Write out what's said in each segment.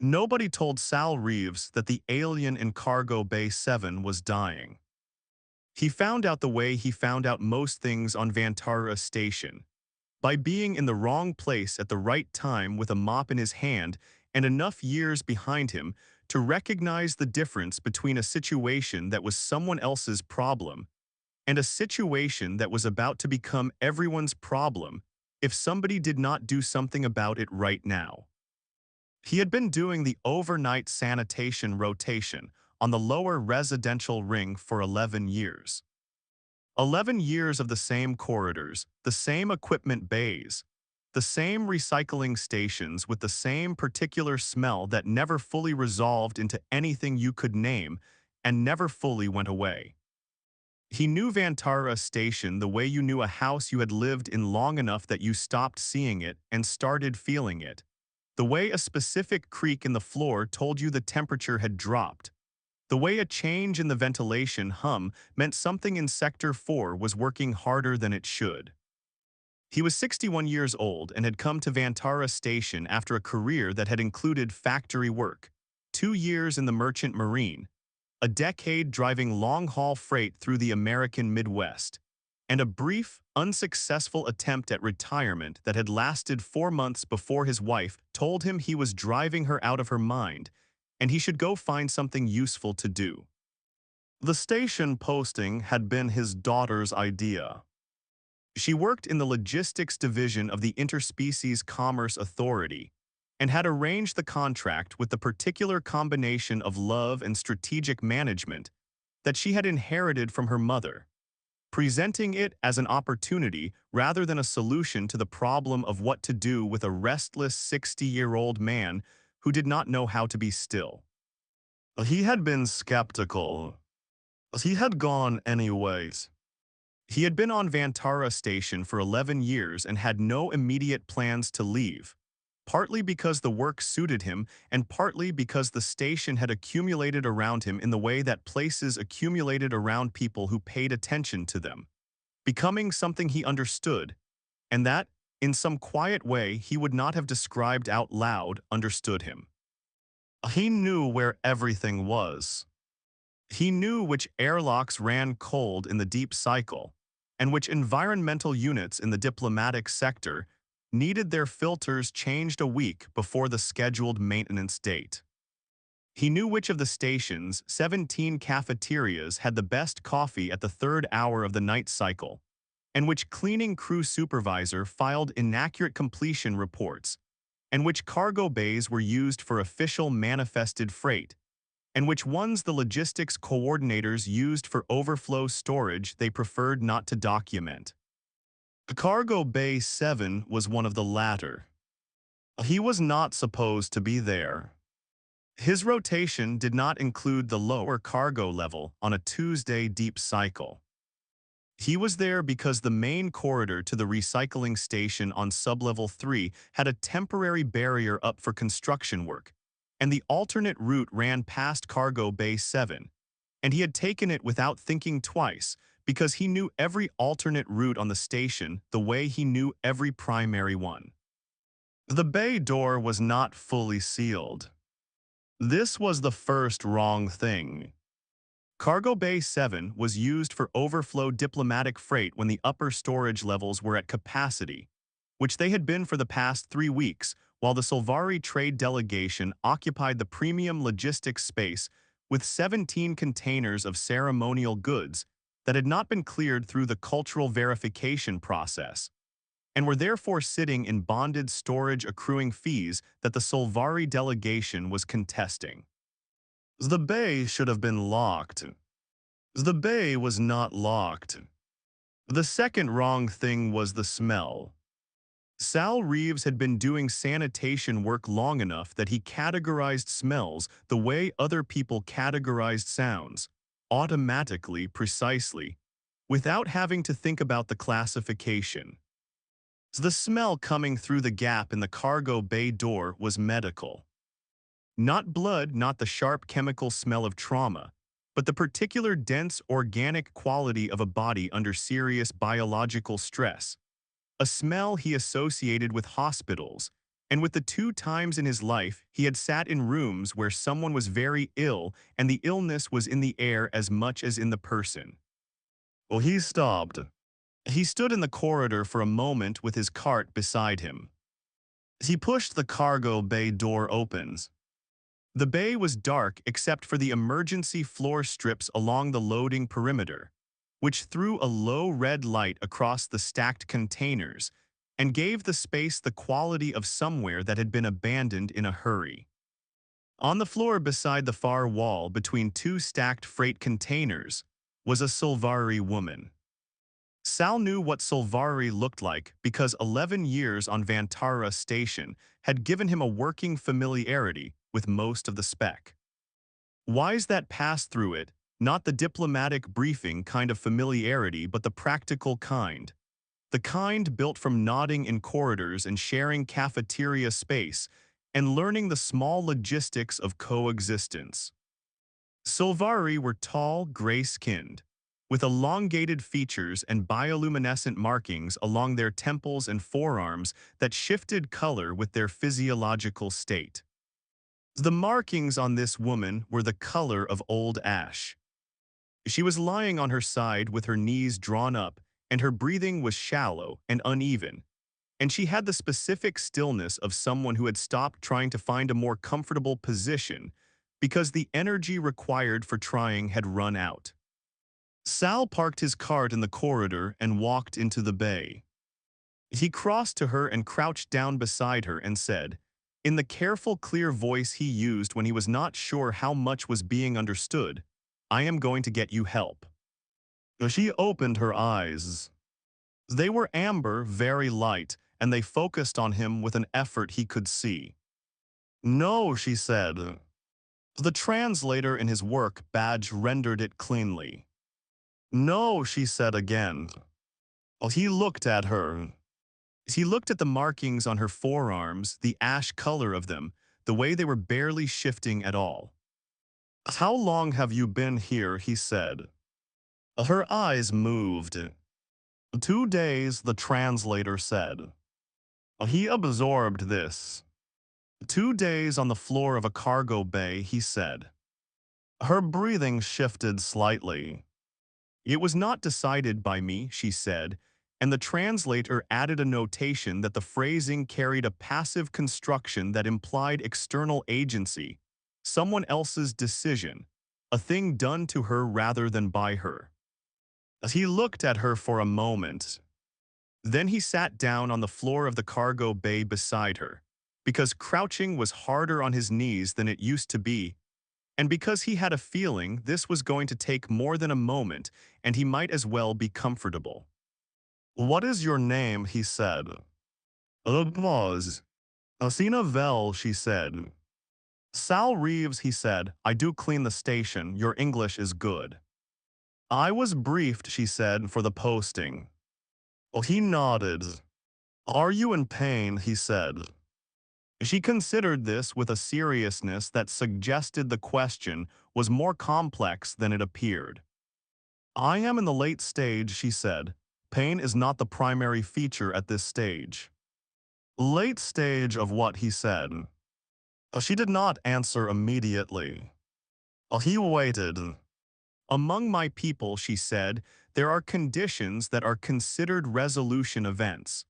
Nobody told Sal Reeves that the alien in Cargo Bay 7 was dying. He found out the way he found out most things on Vantara Station, by being in the wrong place at the right time with a mop in his hand and enough years behind him to recognize the difference between a situation that was someone else's problem and a situation that was about to become everyone's problem if somebody did not do something about it right now. He had been doing the overnight sanitation rotation on the lower residential ring for 11 years. 11 years of the same corridors, the same equipment bays, the same recycling stations with the same particular smell that never fully resolved into anything you could name and never fully went away. He knew Vantara Station the way you knew a house you had lived in long enough that you stopped seeing it and started feeling it. The way a specific creak in the floor told you the temperature had dropped. The way a change in the ventilation hum meant something in Sector 4 was working harder than it should. He was 61 years old and had come to Vantara Station after a career that had included factory work, 2 years in the Merchant Marine, a decade driving long-haul freight through the American Midwest, and a brief, unsuccessful attempt at retirement that had lasted 4 months before his wife told him he was driving her out of her mind and he should go find something useful to do. The station posting had been his daughter's idea. She worked in the logistics division of the Interspecies Commerce Authority and had arranged the contract with the particular combination of love and strategic management that she had inherited from her mother, presenting it as an opportunity rather than a solution to the problem of what to do with a restless 60-year-old man who did not know how to be still. He had been skeptical. He had gone anyways. He had been on Vantara Station for 11 years and had no immediate plans to leave, partly because the work suited him and partly because the station had accumulated around him in the way that places accumulated around people who paid attention to them, becoming something he understood, and that, in some quiet way he would not have described out loud, understood him. He knew where everything was. He knew which airlocks ran cold in the deep cycle, and which environmental units in the diplomatic sector needed their filters changed a week before the scheduled maintenance date. He knew which of the station's 17 cafeterias had the best coffee at the third hour of the night cycle, and which cleaning crew supervisor filed inaccurate completion reports, and which cargo bays were used for official manifested freight, and which ones the logistics coordinators used for overflow storage they preferred not to document. Cargo Bay 7 was one of the latter. He was not supposed to be there. His rotation did not include the lower cargo level on a Tuesday deep cycle. He was there because the main corridor to the recycling station on sublevel 3 had a temporary barrier up for construction work, and the alternate route ran past Cargo Bay 7, and he had taken it without thinking twice because he knew every alternate route on the station the way he knew every primary one. The bay door was not fully sealed. This was the first wrong thing. Cargo Bay 7 was used for overflow diplomatic freight when the upper storage levels were at capacity, which they had been for the past 3 weeks, while the Solvari trade delegation occupied the premium logistics space with 17 containers of ceremonial goods that had not been cleared through the cultural verification process, and were therefore sitting in bonded storage accruing fees that the Solvari delegation was contesting. The bay should have been locked. The bay was not locked. The second wrong thing was the smell. Sal Reeves had been doing sanitation work long enough that he categorized smells the way other people categorized sounds, automatically, precisely, without having to think about the classification. The smell coming through the gap in the cargo bay door was medical. Not blood, not the sharp chemical smell of trauma, but the particular dense organic quality of a body under serious biological stress. A smell he associated with hospitals, And with the 2 times in his life, he had sat in rooms where someone was very ill and the illness was in the air as much as in the person. Well, he stopped. He stood in the corridor for a moment with his cart beside him. He pushed the cargo bay door opens. The bay was dark except for the emergency floor strips along the loading perimeter, which threw a low red light across the stacked containers and gave the space the quality of somewhere that had been abandoned in a hurry. On the floor beside the far wall between 2 stacked freight containers was a Silvari woman. Sal knew what Silvari looked like because 11 years on Vantara Station had given him a working familiarity with most of the spec. Why's that pass through it, not the diplomatic briefing kind of familiarity but the practical kind. The kind built from nodding in corridors and sharing cafeteria space and learning the small logistics of coexistence. Silvari were tall, gray-skinned, with elongated features and bioluminescent markings along their temples and forearms that shifted color with their physiological state. The markings on this woman were the color of old ash. She was lying on her side with her knees drawn up, and her breathing was shallow and uneven, and she had the specific stillness of someone who had stopped trying to find a more comfortable position because the energy required for trying had run out. Sal parked his cart in the corridor and walked into the bay. He crossed to her and crouched down beside her and said, in the careful, clear voice he used when he was not sure how much was being understood, "I am going to get you help." She opened her eyes. They were amber, very light, and they focused on him with an effort he could see. "No," she said. The translator in his work badge rendered it cleanly. "No," she said again. He looked at her. He looked at the markings on her forearms, the ash color of them, the way they were barely shifting at all. "How long have you been here?" he said. Her eyes moved. "2 days," the translator said. He absorbed this. "2 days on the floor of a cargo bay," he said. Her breathing shifted slightly. "It was not decided by me," she said, and the translator added a notation that the phrasing carried a passive construction that implied external agency, someone else's decision, a thing done to her rather than by her. He looked at her for a moment. Then he sat down on the floor of the cargo bay beside her, because crouching was harder on his knees than it used to be, and because he had a feeling this was going to take more than a moment and he might as well be comfortable. "What is your name?" he said. A pause. "Asina Vel," she said. "Sal Reeves," he said. "I do clean the station. Your English is good." "I was briefed," she said, "for the posting." He nodded. "Are you in pain?" he said. She considered this with a seriousness that suggested the question was more complex than it appeared. "I am in the late stage," she said. "Pain is not the primary feature at this stage." "Late stage of what?" he said. She did not answer immediately. He waited. "Among my people," she said, "there are conditions that are considered resolution events.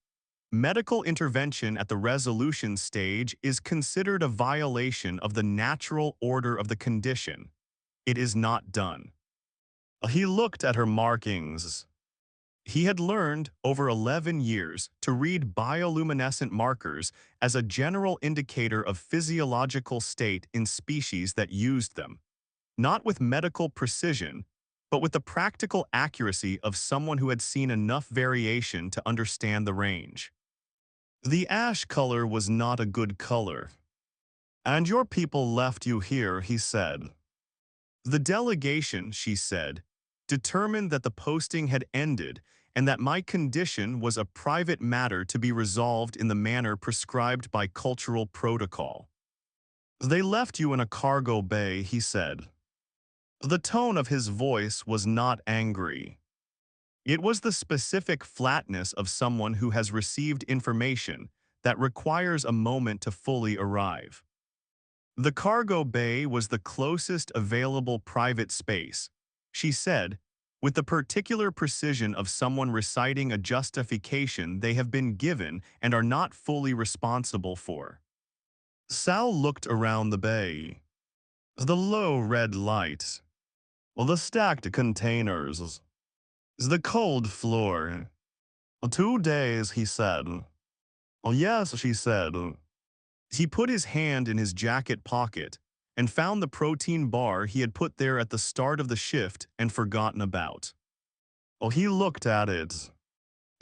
Medical intervention at the resolution stage is considered a violation of the natural order of the condition. It is not done." He looked at her markings. He had learned, over 11 years, to read bioluminescent markers as a general indicator of physiological state in species that used them, not with medical precision, but with the practical accuracy of someone who had seen enough variation to understand the range. "The ash color was not a good color. And your people left you here," he said. "The delegation," she said, "determined that the posting had ended and that my condition was a private matter to be resolved in the manner prescribed by cultural protocol." "They left you in a cargo bay," he said. The tone of his voice was not angry. It was the specific flatness of someone who has received information that requires a moment to fully arrive. The cargo bay was the closest available private space, she said, with the particular precision of someone reciting a justification they have been given and are not fully responsible for. Sal looked around the bay. The low red light, the stacked containers, the cold floor. 2 days, he said. Oh, yes, she said. He put his hand in his jacket pocket and found the protein bar he had put there at the start of the shift and forgotten about. Oh, he looked at it.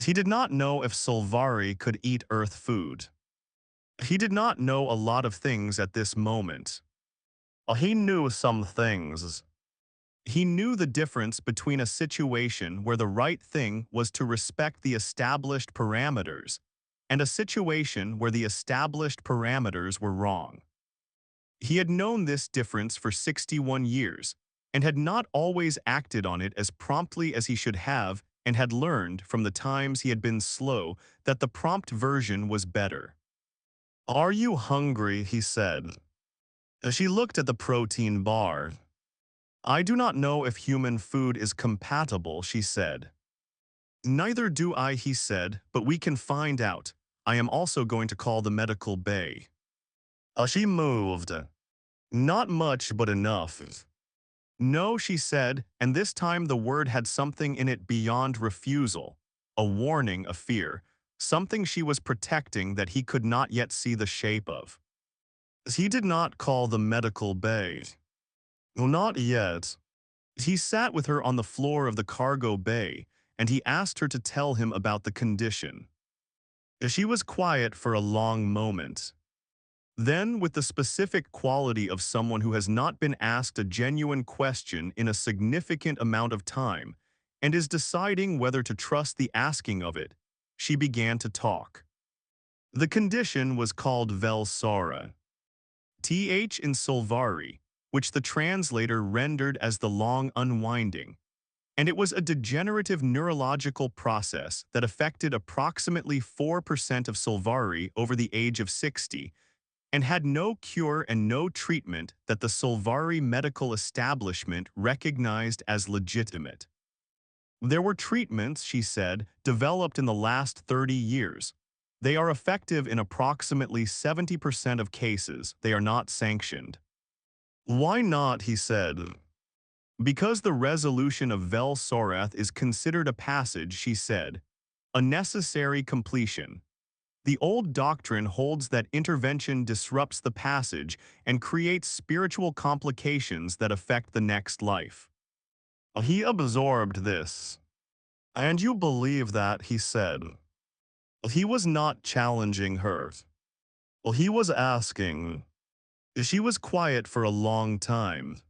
He did not know if Solvari could eat Earth food. He did not know a lot of things at this moment. Oh, he knew some things. He knew the difference between a situation where the right thing was to respect the established parameters and a situation where the established parameters were wrong. He had known this difference for 61 years and had not always acted on it as promptly as he should have, and had learned from the times he had been slow that the prompt version was better. "Are you hungry?" he said. She looked at the protein bar. "I do not know if human food is compatible," she said. "Neither do I," he said, "but we can find out. I am also going to call the medical bay." She moved. "Not much, but enough." "No," she said, and this time the word had something in it beyond refusal, a warning, a fear, something she was protecting that he could not yet see the shape of. He did not call the medical bay. Not yet. He sat with her on the floor of the cargo bay, and he asked her to tell him about the condition. She was quiet for a long moment. Then, with the specific quality of someone who has not been asked a genuine question in a significant amount of time and is deciding whether to trust the asking of it, she began to talk. The condition was called Velsara. Th in Solvari, which the translator rendered as the long unwinding, and it was a degenerative neurological process that affected approximately 4% of Solvari over the age of 60, and had no cure and no treatment that the Solvari medical establishment recognized as legitimate. There were treatments, she said, developed in the last 30 years. They are effective in approximately 70% of cases. They are not sanctioned. "Why not?" he said. "Because the resolution of Vel Sorath is considered a passage," she said, "a necessary completion. The old doctrine holds that intervention disrupts the passage and creates spiritual complications that affect the next life." He absorbed this. "And you believe that?" he said. He was not challenging her. He was asking. She was quiet for a long time.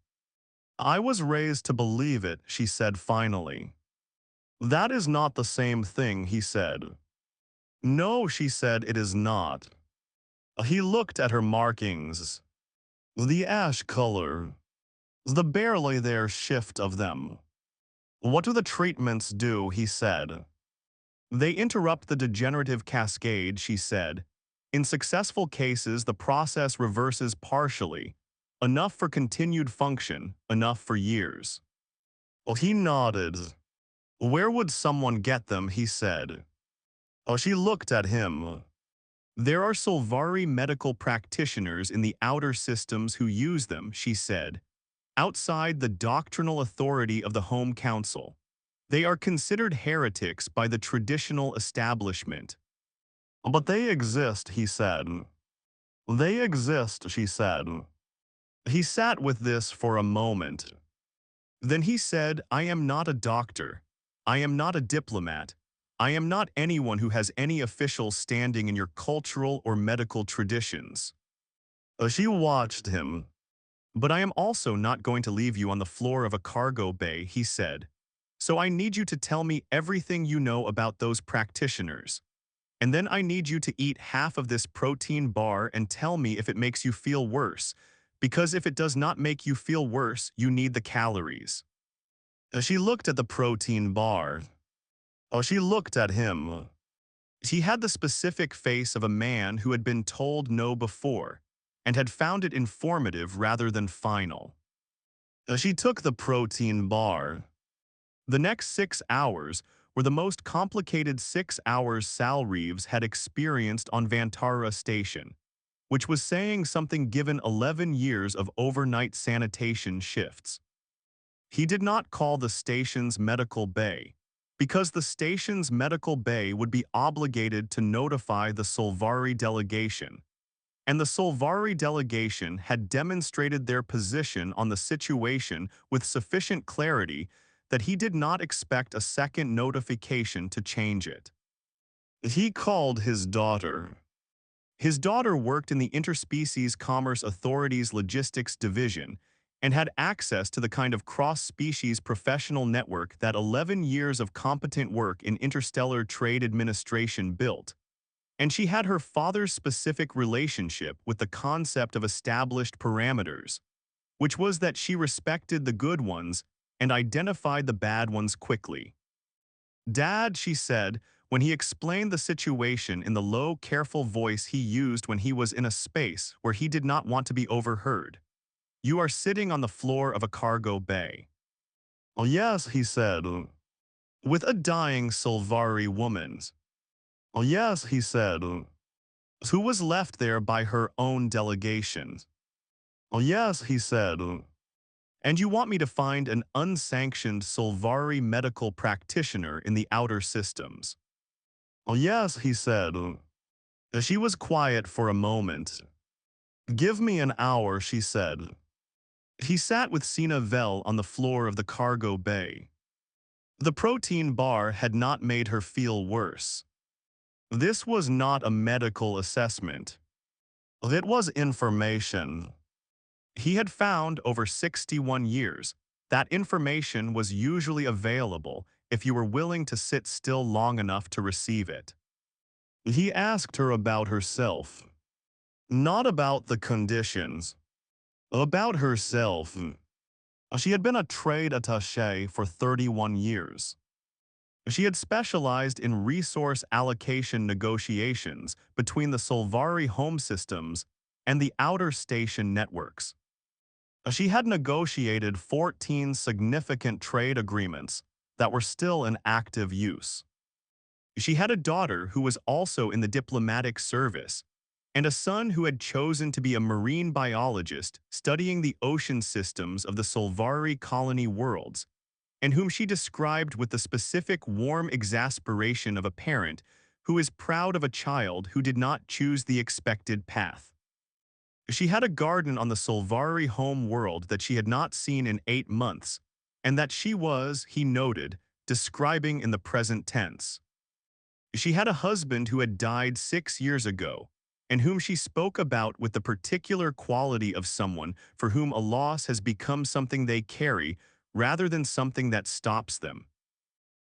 "I was raised to believe it," she said finally. "That is not the same thing," he said. "No," she said, "it is not." He looked at her markings. The ash color. The barely there shift of them. "What do the treatments do?" he said. "They interrupt the degenerative cascade," she said. "In successful cases, the process reverses partially. Enough for continued function, enough for years." He nodded. "Where would someone get them?" he said. She looked at him. "There are Solvari medical practitioners in the outer systems who use them," she said, "outside the doctrinal authority of the Home Council. They are considered heretics by the traditional establishment." "But they exist," he said. "They exist," she said. He sat with this for a moment. Then he said, "I am not a doctor. I am not a diplomat. I am not anyone who has any official standing in your cultural or medical traditions." She watched him. "But I am also not going to leave you on the floor of a cargo bay," he said. "So I need you to tell me everything you know about those practitioners. And then I need you to eat half of this protein bar and tell me if it makes you feel worse, because if it does not make you feel worse, you need the calories." She looked at the protein bar. She looked at him. He had the specific face of a man who had been told no before, and had found it informative rather than final. She took the protein bar. The next 6 hours were the most complicated 6 hours Sal Reeves had experienced on Vantara Station, which was saying something given 11 years of overnight sanitation shifts. He did not call the station's medical bay, because the station's medical bay would be obligated to notify the Solvari delegation, and the Solvari delegation had demonstrated their position on the situation with sufficient clarity that he did not expect a second notification to change it. He called his daughter. His daughter worked in the Interspecies Commerce Authority's Logistics Division and had access to the kind of cross-species professional network that 11 years of competent work in interstellar trade administration built. And she had her father's specific relationship with the concept of established parameters, which was that she respected the good ones and identified the bad ones quickly. Dad, she said, when he explained the situation in the low, careful voice he used when he was in a space where he did not want to be overheard. You are sitting on the floor of a cargo bay. Oh yes, he said, with a dying Solvari woman. Oh yes, he said, who was left there by her own delegation. Oh yes, he said, and you want me to find an unsanctioned Solvari medical practitioner in the outer systems. Oh yes, he said. She was quiet for a moment. Give me an hour, she said. He sat with Sina Vel on the floor of the cargo bay. The protein bar had not made her feel worse. This was not a medical assessment. It was information. He had found over 61 years that information was usually available if you were willing to sit still long enough to receive it. He asked her about herself. Not about the conditions. About herself. She had been a trade attaché for 31 years. She had specialized in resource allocation negotiations between the Solvari home systems and the outer station networks. She had negotiated 14 significant trade agreements that were still in active use. She had a daughter who was also in the diplomatic service, and a son who had chosen to be a marine biologist studying the ocean systems of the Solvari colony worlds, and whom she described with the specific warm exasperation of a parent who is proud of a child who did not choose the expected path. She had a garden on the Solvari home world that she had not seen in 8 months, and that she was, he noted, describing in the present tense. She had a husband who had died 6 years ago, and whom she spoke about with the particular quality of someone for whom a loss has become something they carry rather than something that stops them.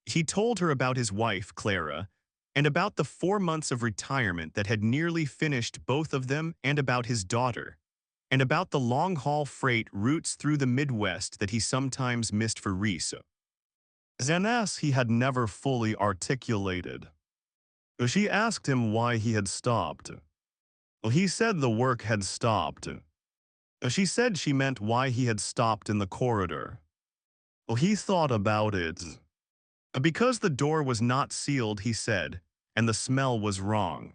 He told her about his wife, Clara, and about the 4 months of retirement that had nearly finished both of them, and about his daughter, and about the long-haul freight routes through the Midwest that he sometimes missed for Reese. Zanas he had never fully articulated. She asked him why he had stopped. He said the work had stopped. She said she meant why he had stopped in the corridor. He thought about it. Because the door was not sealed, he said, and the smell was wrong.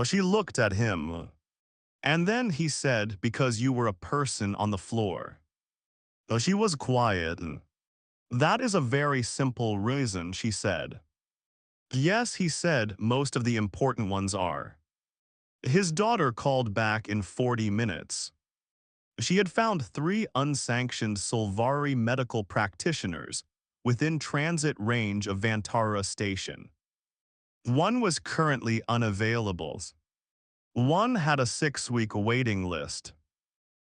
She looked at him. And then he said, because you were a person on the floor. She was quiet. That is a very simple reason, she said. Yes, he said, most of the important ones are. His daughter called back in 40 minutes. She had found 3 unsanctioned Solvari medical practitioners within transit range of Vantara Station. One was currently unavailable. One had a 6-week waiting list.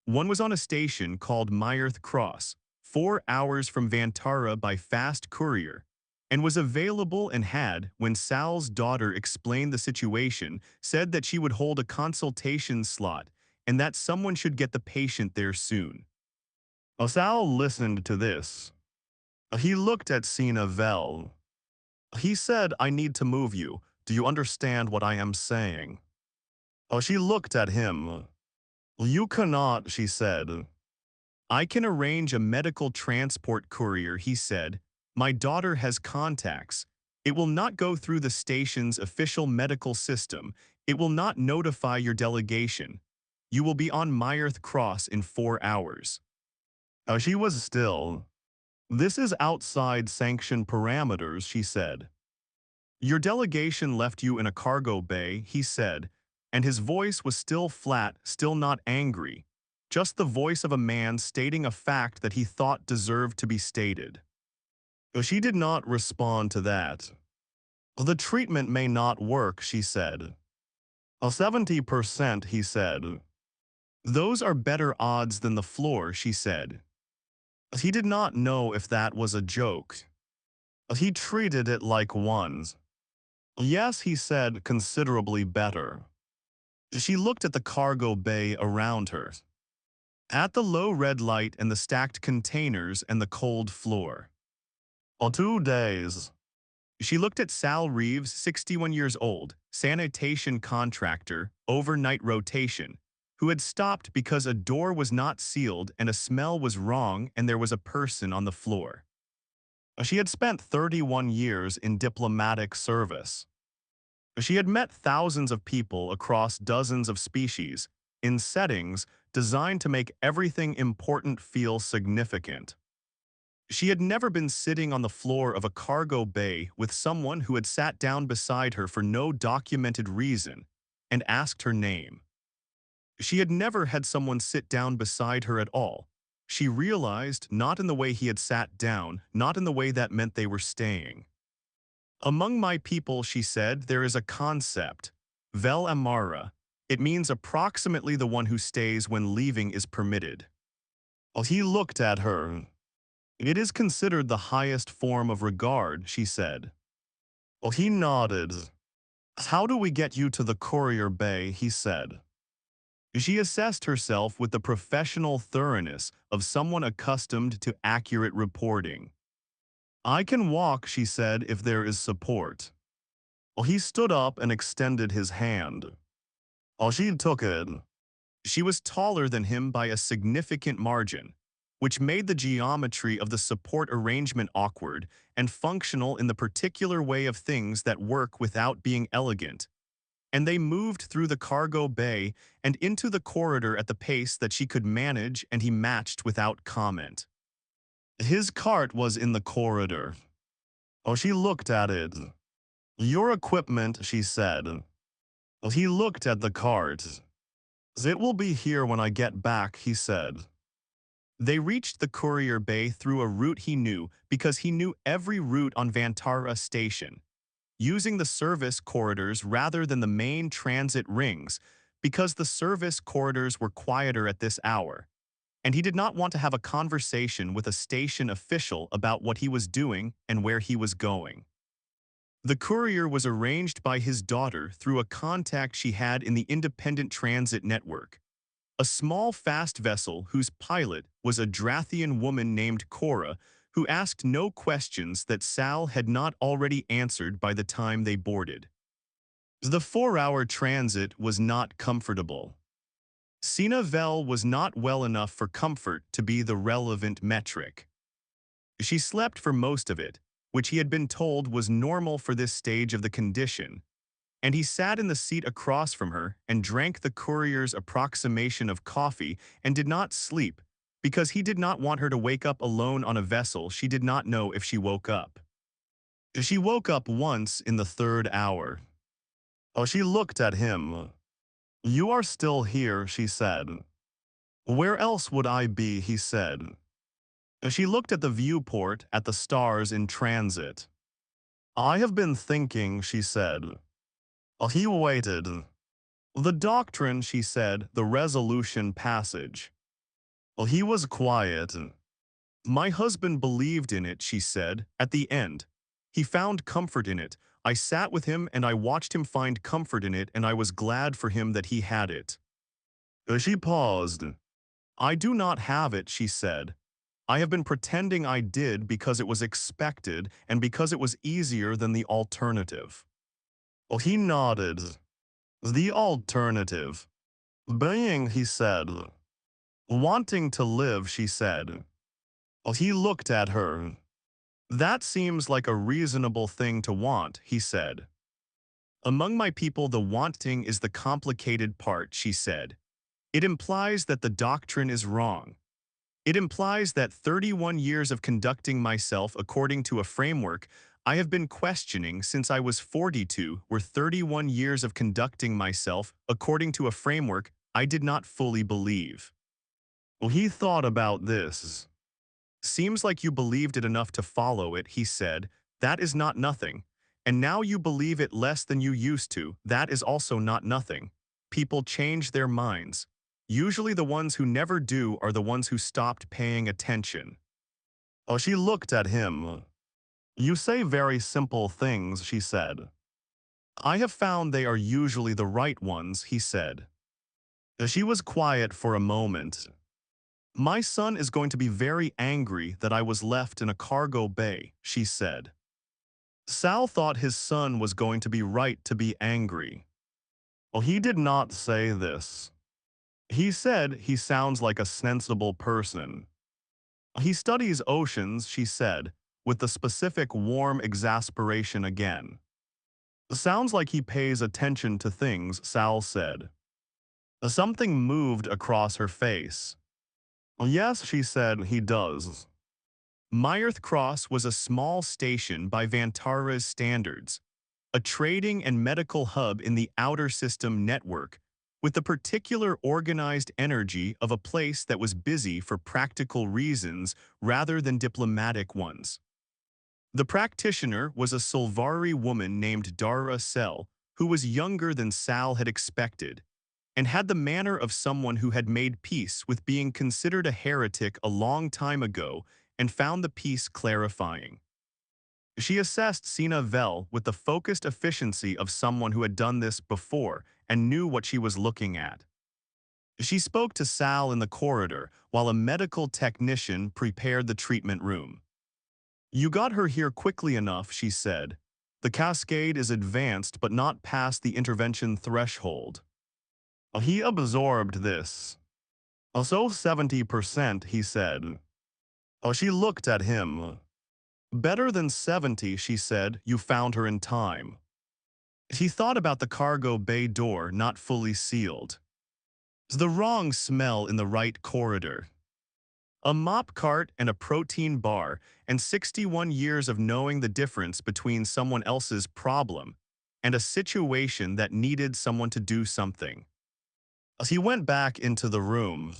One was on a station called Myrth Cross, 4 hours from Vantara by fast courier, and was available and had, when Sal's daughter explained the situation, said that she would hold a consultation slot and that someone should get the patient there soon. Sal listened to this. He looked at Sina Vel. He said, I need to move you. Do you understand what I am saying? Oh, she looked at him. You cannot, she said. I can arrange a medical transport courier, he said. My daughter has contacts. It will not go through the station's official medical system. It will not notify your delegation. You will be on Myrth Cross in 4 hours. She was still. This is outside sanctioned parameters, she said. Your delegation left you in a cargo bay, he said, and his voice was still flat, still not angry, just the voice of a man stating a fact that he thought deserved to be stated. She did not respond to that. The treatment may not work, she said. 70%, he said. Those are better odds than the floor, she said. He did not know if that was a joke. He treated it like one. Yes, he said, considerably better. She looked at the cargo bay around her, at the low red light and the stacked containers and the cold floor. 2 days. She looked at Sal Reeves, 61 years old, sanitation contractor, overnight rotation, who had stopped because a door was not sealed and a smell was wrong and there was a person on the floor. She had spent 31 years in diplomatic service. She had met thousands of people across dozens of species, in settings designed to make everything important feel significant. She had never been sitting on the floor of a cargo bay with someone who had sat down beside her for no documented reason and asked her name. She had never had someone sit down beside her at all. She realized not in the way he had sat down, not in the way that meant they were staying. Among my people, she said, there is a concept, vel amara. It means approximately the one who stays when leaving is permitted. He looked at her. It is considered the highest form of regard, she said. He nodded. How do we get you to the courier bay, he said. She assessed herself with the professional thoroughness of someone accustomed to accurate reporting. I can walk, she said, if there is support. He stood up and extended his hand. She took it. She was taller than him by a significant margin, which made the geometry of the support arrangement awkward and functional in the particular way of things that work without being elegant. And they moved through the cargo bay and into the corridor at the pace that she could manage, and he matched without comment. His cart was in the corridor. She looked at it. Your equipment, she said. He looked at the cart. It will be here when I get back, he said. They reached the courier bay through a route he knew because he knew every route on Vantara station, using the service corridors rather than the main transit rings because the service corridors were quieter at this hour, and he did not want to have a conversation with a station official about what he was doing and where he was going. The courier was arranged by his daughter through a contact she had in the independent transit network, a small fast vessel whose pilot was a Drathian woman named Cora, who asked no questions that Sal had not already answered by the time they boarded. The 4-hour transit was not comfortable. Sina Vel was not well enough for comfort to be the relevant metric. She slept for most of it, which he had been told was normal for this stage of the condition, and he sat in the seat across from her and drank the courier's approximation of coffee and did not sleep because he did not want her to wake up alone on a vessel she did not know if she woke up. She woke up once in the 3rd hour. She looked at him. You are still here, she said. Where else would I be, he said. She looked at the viewport, at the stars in transit. I have been thinking, she said. He waited. The doctrine, she said, the resolution passage. He was quiet. My husband believed in it, she said, at the end. He found comfort in it. I sat with him and I watched him find comfort in it, and I was glad for him that he had it. She paused. I do not have it, she said. I have been pretending I did because it was expected and because it was easier than the alternative. He nodded. The alternative. Being, he said. Wanting to live, she said. He looked at her. That seems like a reasonable thing to want, he said. Among my people, the wanting is the complicated part, she said. It implies that the doctrine is wrong. It implies that 31 years of conducting myself according to a framework I have been questioning since I was 42 were 31 years of conducting myself according to a framework I did not fully believe. Well, he thought about this. Seems like you believed it enough to follow it, he said. That is not nothing. And now you believe it less than you used to. That is also not nothing. People change their minds. Usually the ones who never do are the ones who stopped paying attention. She looked at him. You say very simple things, she said. I have found they are usually the right ones, he said. She was quiet for a moment. My son is going to be very angry that I was left in a cargo bay, she said. Sal thought his son was going to be right to be angry. He did not say this. He said he sounds like a sensible person. He studies oceans, she said, with the specific warm exasperation again. Sounds like he pays attention to things, Sal said. Something moved across her face. Yes, she said, he does. Myrth Cross was a small station by Vantara's standards, a trading and medical hub in the outer system network, with the particular organized energy of a place that was busy for practical reasons rather than diplomatic ones. The practitioner was a Silvari woman named Dara Sel, who was younger than Sal had expected, and had the manner of someone who had made peace with being considered a heretic a long time ago and found the peace clarifying. She assessed Sina Vel with the focused efficiency of someone who had done this before and knew what she was looking at. She spoke to Sal in the corridor while a medical technician prepared the treatment room. You got her here quickly enough, she said. The cascade is advanced but not past the intervention threshold. He absorbed this. Also 70%, he said. She looked at him. Better than 70, she said. You found her in time. He thought about the cargo bay door not fully sealed. The wrong smell in the right corridor. A mop cart and a protein bar and 61 years of knowing the difference between someone else's problem and a situation that needed someone to do something. As he went back into the room,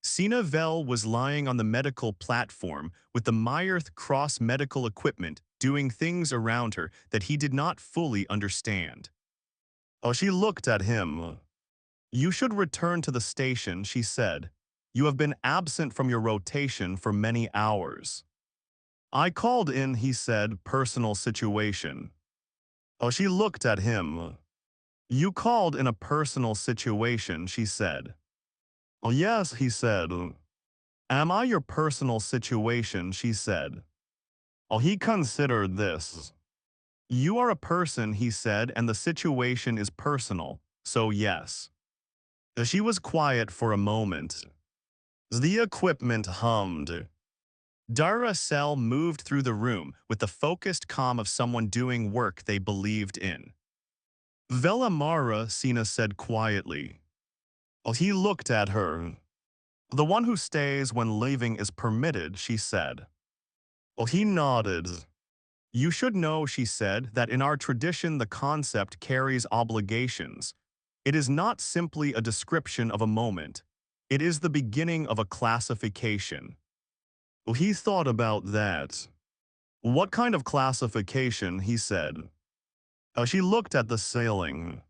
Sina Vel was lying on the medical platform with the Myrth Cross medical equipment doing things around her that he did not fully understand. She looked at him. You should return to the station, she said. You have been absent from your rotation for many hours. I called in, he said, personal situation. She looked at him. You called in a personal situation, she said. Yes, he said. Am I your personal situation, she said. He considered this. You are a person, he said, and the situation is personal, so yes. She was quiet for a moment. The equipment hummed. Dara Sel moved through the room with the focused calm of someone doing work they believed in. Vela Mara, Sina said quietly. He looked at her. The one who stays when leaving is permitted, she said. He nodded. You should know, she said, that in our tradition the concept carries obligations. It is not simply a description of a moment. It is the beginning of a classification. He thought about that. What kind of classification, he said. She looked at the ceiling.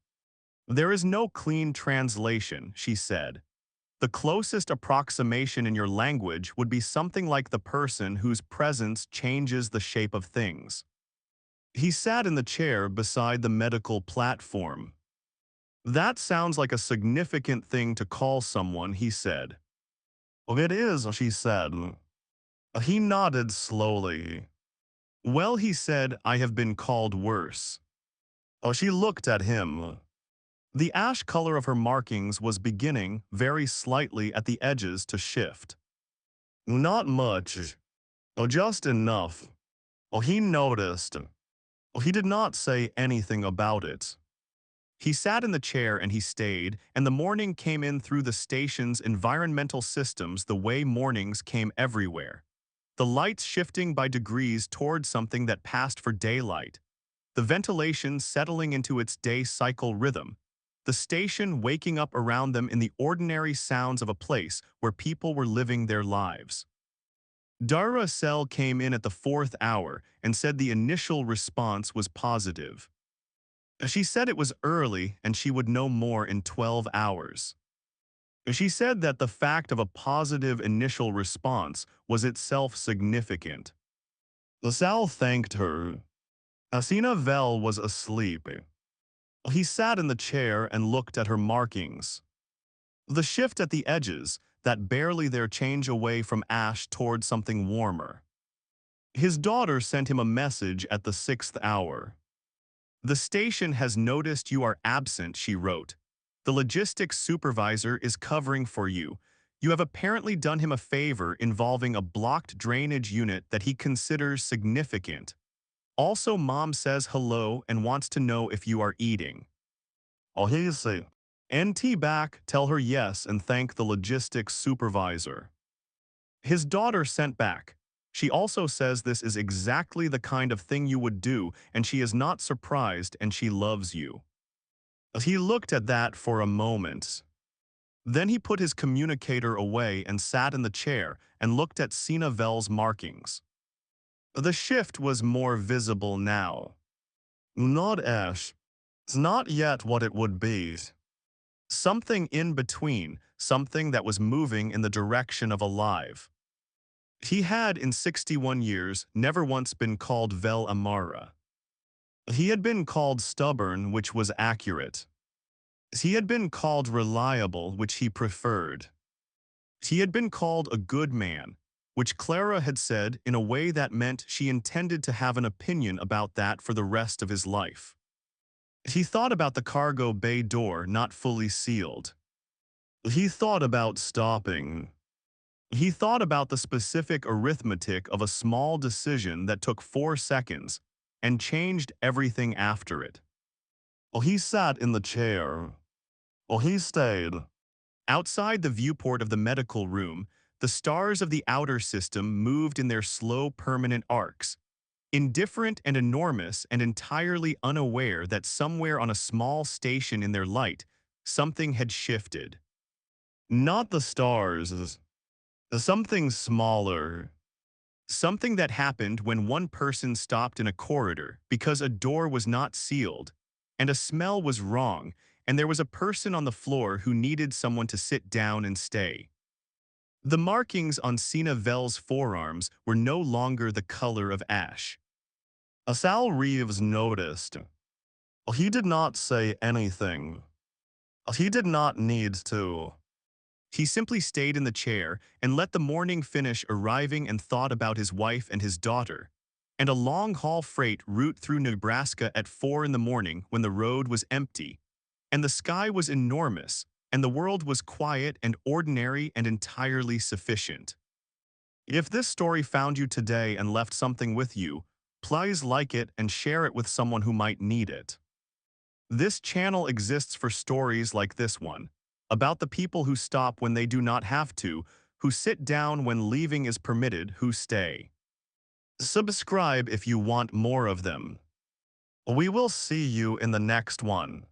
There is no clean translation, she said. The closest approximation in your language would be something like the person whose presence changes the shape of things. He sat in the chair beside the medical platform. That sounds like a significant thing to call someone, he said. It is, she said. He nodded slowly. Well, he said, I have been called worse. She looked at him. The ash color of her markings was beginning, very slightly at the edges, to shift. Not much. Just enough. He noticed. He did not say anything about it. He sat in the chair and he stayed, and the morning came in through the station's environmental systems the way mornings came everywhere. The lights shifting by degrees toward something that passed for daylight. The ventilation settling into its day cycle rhythm. The station waking up around them in the ordinary sounds of a place where people were living their lives. Daracell came in at the 4th hour and said the initial response was positive. She said it was early and she would know more in 12 hours. She said that the fact of a positive initial response was itself significant. LaSalle thanked her. Asina Vel was asleep. He sat in the chair and looked at her markings. The shift at the edges, that barely there change away from ash toward something warmer. His daughter sent him a message at the 6th hour. The station has noticed you are absent, she wrote. The logistics supervisor is covering for you. You have apparently done him a favor involving a blocked drainage unit that he considers significant. Also, Mom says hello and wants to know if you are eating. He's NT back, tell her yes and thank the logistics supervisor. His daughter sent back. She also says this is exactly the kind of thing you would do and she is not surprised and she loves you. He looked at that for a moment. Then he put his communicator away and sat in the chair and looked at Sina Vel's markings. The shift was more visible now. Not ash. It's not yet what it would be. Something in between, something that was moving in the direction of alive. He had, in 61 years, never once been called Vel Amara. He had been called stubborn, which was accurate. He had been called reliable, which he preferred. He had been called a good man, which Clara had said in a way that meant she intended to have an opinion about that for the rest of his life. He thought about the cargo bay door not fully sealed. He thought about stopping. He thought about the specific arithmetic of a small decision that took 4 seconds and changed everything after it. He sat in the chair. He stayed. Outside the viewport of the medical room, the stars of the outer system moved in their slow permanent arcs, indifferent and enormous and entirely unaware that somewhere on a small station in their light, something had shifted. Not the stars. Something smaller. Something that happened when one person stopped in a corridor because a door was not sealed, and a smell was wrong, and there was a person on the floor who needed someone to sit down and stay. The markings on Sina Vel's forearms were no longer the color of ash. Asal Reeves noticed. He did not say anything. He did not need to. He simply stayed in the chair and let the morning finish arriving and thought about his wife and his daughter, and a long-haul freight route through Nebraska at 4 in the morning when the road was empty, and the sky was enormous, and the world was quiet and ordinary and entirely sufficient. If this story found you today and left something with you, please like it and share it with someone who might need it. This channel exists for stories like this one, about the people who stop when they do not have to, who sit down when leaving is permitted, who stay. Subscribe if you want more of them. We will see you in the next one.